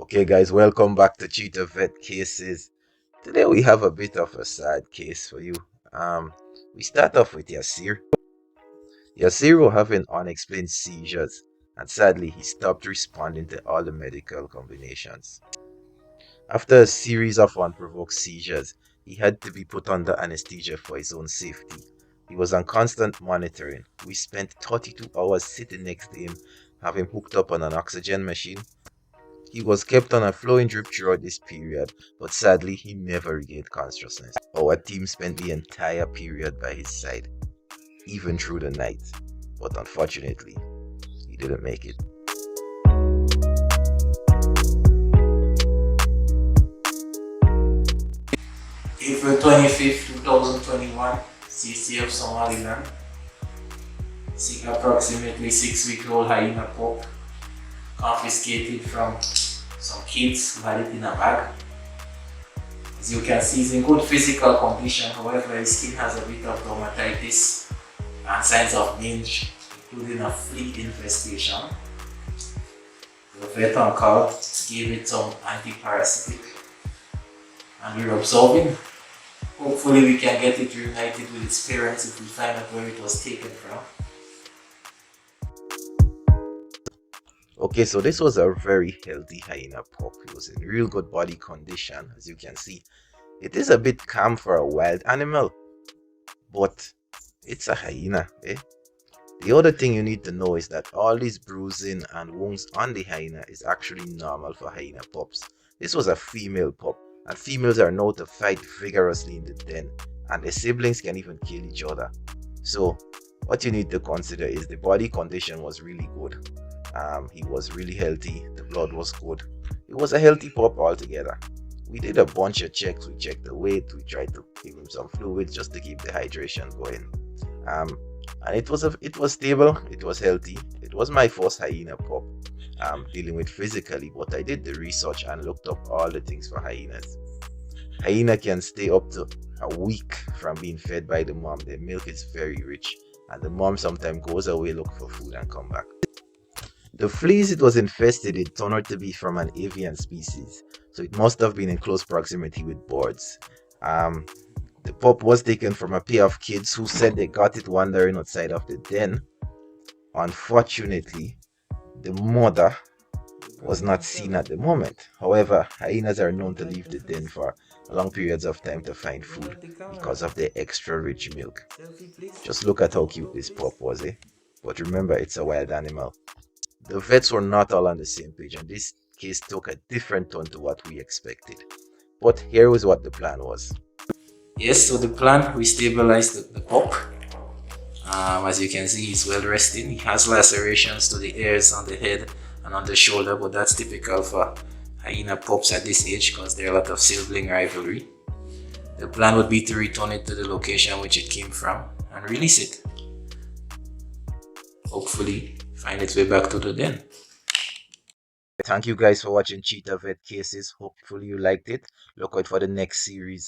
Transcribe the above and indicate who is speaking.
Speaker 1: Okay guys, welcome back to Cheetah Vet Cases. Today we have a bit of a sad case for you. We start off with Yasir. Yasir was having unexplained seizures, and sadly he stopped responding to all the medical combinations. After a series of unprovoked seizures, he had to be put under anesthesia for his own safety. He was on constant monitoring. We spent 32 hours sitting next to him, have him hooked up on an oxygen machine. He was kept on a flowing drip throughout this period, but sadly he never regained consciousness. Our team spent the entire period by his side, even through the night, but unfortunately, he didn't make it.
Speaker 2: April 25th, 2021, CC of Somaliland. Seeing approximately 6-week-old hyena pup confiscated from some kids who had it in a bag. As you can see, he's in good physical condition, however his skin has a bit of dermatitis and signs of mange, including a flea infestation. The vet on call gave it some anti-parasitic and we're observing. Hopefully we can get it reunited with its parents if we find out where it was taken from.
Speaker 1: Okay, so this was a very healthy hyena pup. He was in real good body condition, as you can see. It is a bit calm for a wild animal, but it's a hyena, eh? The other thing you need to know is that all these bruising and wounds on the hyena is actually normal for hyena pups. This was a female pup, and females are known to fight vigorously in the den, and their siblings can even kill each other. So what you need to consider is the body condition was really good. He was really healthy, the blood was good. It was a healthy pup altogether. We did a bunch of checks. We checked the weight, we tried to give him some fluids just to keep the hydration going. And it was stable, it was healthy. It was my first hyena pup dealing with physically, but I did the research and looked up all the things for hyenas. Hyena can stay up to a week from being fed by the mom. Their milk is very rich, and the mom sometimes goes away, look for food, and come back. The fleas it was infested with turned out to be from an avian species, so it must have been in close proximity with birds. The pup was taken from a pair of kids who said they got it wandering outside of the den. Unfortunately, the mother was not seen at the moment. However, hyenas are known to leave the den for long periods of time to find food because of their extra rich milk. Just look at how cute this pup was, eh? But remember, it's a wild animal. The vets were not all on the same page, and this case took a different turn to what we expected. But here was what the plan was.
Speaker 2: Yes, so the plan, we stabilized the pup. As you can see, he's well resting. He has lacerations to the ears, on the head and on the shoulder, but that's typical for hyena pups at this age because there are a lot of sibling rivalry. The plan would be to return it to the location which it came from and release it. Hopefully find its way back to the den.
Speaker 1: Thank you guys for watching Cheetah Vet Cases. Hopefully you liked it. Look out for the next series.